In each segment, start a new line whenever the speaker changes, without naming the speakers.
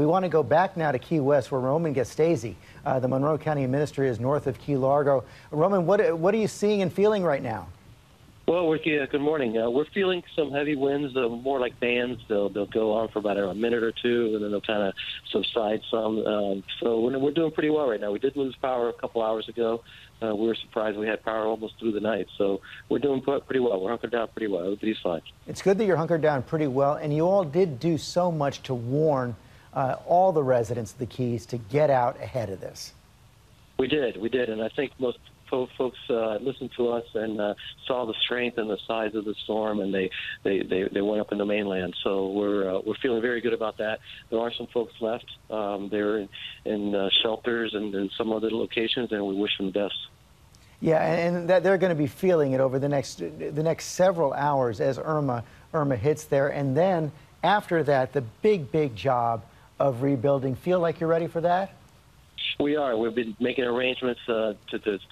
want to go back now to Key West, where Roman Gastesi, the Monroe County Administrator, is north of Key Largo. Roman, what are you seeing and feeling right now?
Well, good morning. We're feeling some heavy winds, more like fans. They'll go on for about a minute or two, and then they'll kind of subside some. So we're doing pretty well right now. We did lose power a couple hours ago. We were surprised we had power almost through the night. So we're doing pretty well. We're hunkered down pretty well. Everybody's fine.
It's good that you're hunkered down pretty well, and you all did do so much to warn all the residents of the Keys to get out ahead of this. We did,
and I think most folks listened to us and saw the strength and the size of the storm, and they went up in the mainland. So we're feeling very good about that. There are some folks left. They're in shelters and in some other locations, and we wish them the best.
Yeah, and that they're going to be feeling it over the next several hours as Irma hits there, and then after that, the big job of rebuilding. Feel like you're ready for that?
We are. We've been making arrangements to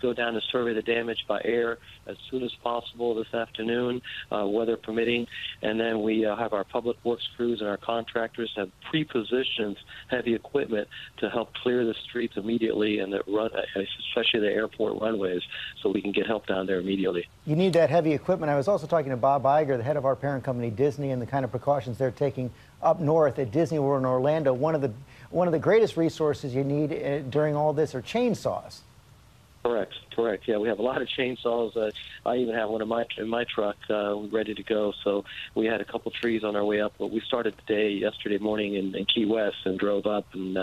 go down and survey the damage by air as soon as possible this afternoon, weather permitting. And then we have our public works crews and our contractors have pre-positioned heavy equipment to help clear the streets immediately, and especially the airport runways, so we can get help down there immediately.
You need that heavy equipment. I was also talking to Bob Iger, the head of our parent company, Disney, and the kind of precautions they're taking up north at Disney World in Orlando. One of the greatest resources you need during all this are chainsaws.
Correct. Yeah, we have a lot of chainsaws. I even have one in my truck ready to go. So we had a couple trees on our way up. But we started the day yesterday morning in Key West and drove up, and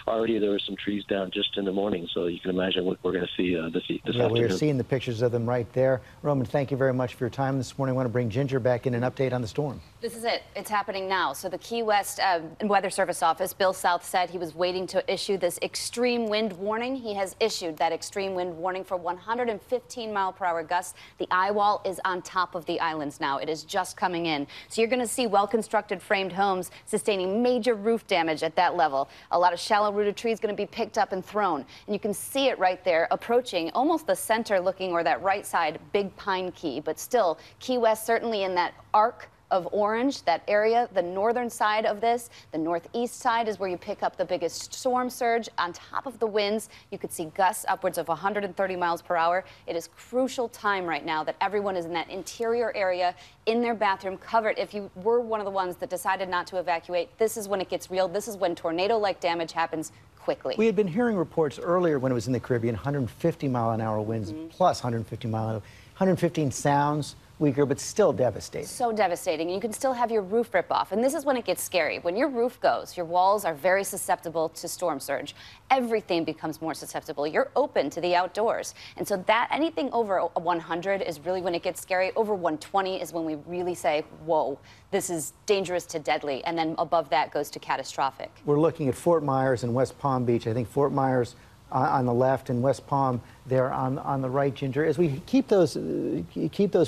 already there were some trees down just in the morning. So you can imagine what we're going to see this afternoon.
We're seeing the pictures of them right there. Roman, thank you very much for your time this morning. I want to bring Ginger back in an update on the storm.
This is it. It's happening now. So the Key West Weather Service office, Bill South, said he was waiting to issue this extreme wind warning. He has issued that extreme wind warning for 115-mile-per-hour gusts. The eye wall is on top of the islands now. It is just coming in. So you're going to see well-constructed framed homes sustaining major roof damage at that level. A lot of shallow-rooted trees going to be picked up and thrown. And you can see it right there approaching almost the center looking, or that right side, Big Pine Key. But still, Key West certainly in that arc of orange, that area, the northern side of this. The northeast side is where you pick up the biggest storm surge. On top of the winds, you could see gusts upwards of 130 miles per hour. It is crucial time right now that everyone is in that interior area, in their bathroom, covered. If you were one of the ones that decided not to evacuate, this is when it gets real. This is when tornado-like damage happens quickly.
We had been hearing reports earlier when it was in the Caribbean, 150-mile-an-hour winds, plus 115 sounds weaker, but still devastating.
So devastating. And you can still have your roof rip off. And this is when it gets scary. When your roof goes, your walls are very susceptible to storm surge. Everything becomes more susceptible. You're open to the outdoors. And so that anything over 100 is really when it gets scary. Over 120 is when we really say, whoa, this is dangerous to deadly. And then above that goes to catastrophic.
We're looking at Fort Myers and West Palm Beach. I think Fort Myers on the left and West Palm there on the right, Ginger. As we keep those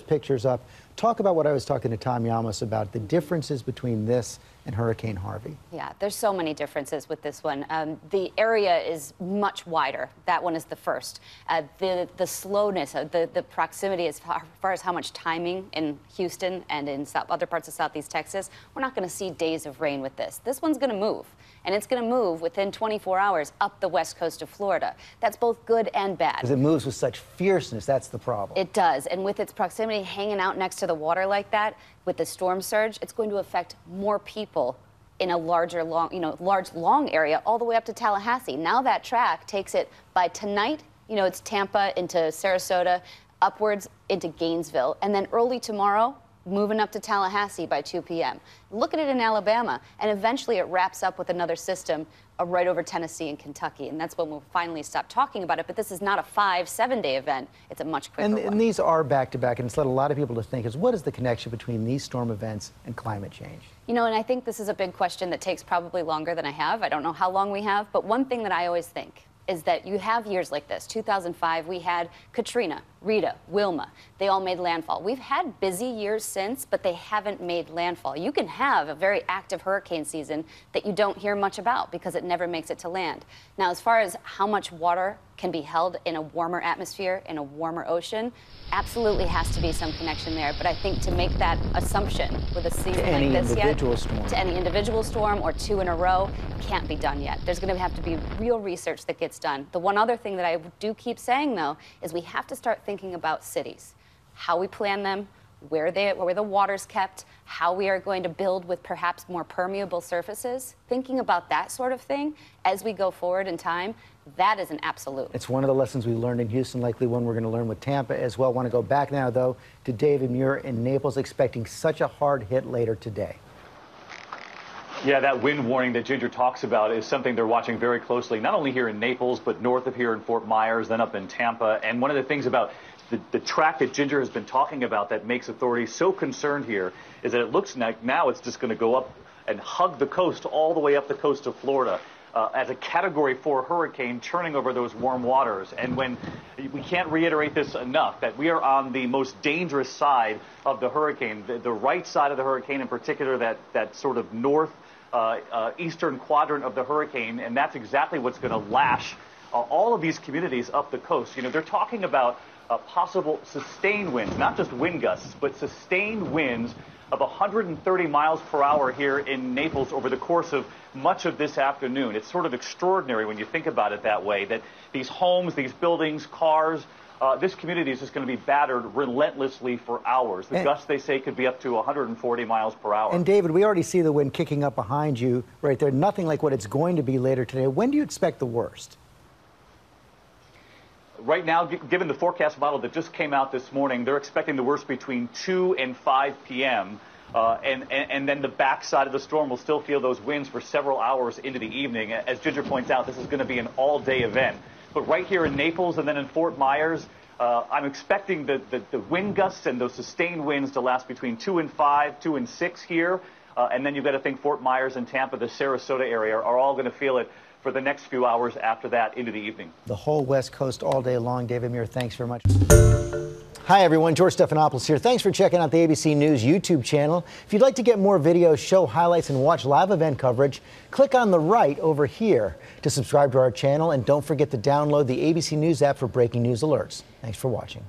pictures up, talk about what I was talking to Tom Llamas about, the differences between this and Hurricane Harvey.
Yeah, there's so many differences with this one. The area is much wider. That one is the first. The slowness, the proximity as far as how much timing in Houston and in other parts of southeast Texas, we're not going to see days of rain with this. This one's going to move, and it's going to move within 24 hours up the west coast of Florida. That's both good and bad.
Because it moves with such fierceness, that's the problem.
It does, and with its proximity hanging out next to the water like that, with the storm surge, it's going to affect more people in a large, long area all the way up to Tallahassee. Now that track takes it by tonight, it's Tampa into Sarasota, upwards into Gainesville, and then early tomorrow, moving up to Tallahassee by 2 p.m. Look at it in Alabama, and eventually it wraps up with another system right over Tennessee and Kentucky, and that's when we'll finally stop talking about it. But this is not a 5-7 day event. It's a much quicker one.
And these are back-to-back, and it's led a lot of people to think is, what is the connection between these storm events and climate change?
And I think this is a big question that takes probably longer than I have. I don't know how long we have, but one thing that I always think is that you have years like this. 2005, we had Katrina Rita, Wilma, they all made landfall. We've had busy years since, but they haven't made landfall. You can have a very active hurricane season that you don't hear much about because it never makes it to land. Now, as far as how much water can be held in a warmer atmosphere, in a warmer ocean, absolutely has to be some connection there. But I think to make that assumption with a season like this yet, to any individual storm or two in a row, can't be done yet. There's going to have to be real research that gets done. The one other thing that I do keep saying, though, is we have to start thinking about cities, how we plan them, where the water's kept, how we are going to build with perhaps more permeable surfaces. Thinking about that sort of thing as we go forward in time, that is an absolute.
It's one of the lessons we learned in Houston, likely one we're going to learn with Tampa as well. I want to go back now, though, to David Muir in Naples, expecting such a hard hit later today.
Yeah, that wind warning that Ginger talks about is something they're watching very closely, not only here in Naples, but north of here in Fort Myers, then up in Tampa. And one of the things about the track that Ginger has been talking about that makes authorities so concerned here is that it looks like now it's just going to go up and hug the coast all the way up the coast of Florida as a Category 4 hurricane churning over those warm waters. And when we can't reiterate this enough, that we are on the most dangerous side of the hurricane, the right side of the hurricane in particular, that sort of north eastern quadrant of the hurricane, and that's exactly what's going to lash all of these communities up the coast. You know, they're talking about possible sustained winds, not just wind gusts, but sustained winds of 130 miles per hour here in Naples over the course of much of this afternoon. It's sort of extraordinary when you think about it that way, that these homes, these buildings, cars, this community is just going to be battered relentlessly for hours. The gusts, they say, could be up to 140 miles per hour.
And David, we already see the wind kicking up behind you right there. Nothing like what it's going to be later today. When do you expect the worst?
Right now, given the forecast model that just came out this morning, they're expecting the worst between 2 and 5 p.m. And then the backside of the storm will still feel those winds for several hours into the evening. As Ginger points out, this is going to be an all-day event. But right here in Naples and then in Fort Myers, I'm expecting the wind gusts and those sustained winds to last between 2 and 5, 2 and 6 here. And then you've got to think Fort Myers and Tampa, the Sarasota area, are all going to feel it for the next few hours after that into the evening.
The whole West Coast all day long. David Muir, thanks very much. Hi, everyone. George Stephanopoulos here. Thanks for checking out the ABC News YouTube channel. If you'd like to get more videos, show highlights, and watch live event coverage, click on the right over here to subscribe to our channel. And don't forget to download the ABC News app for breaking news alerts. Thanks for watching.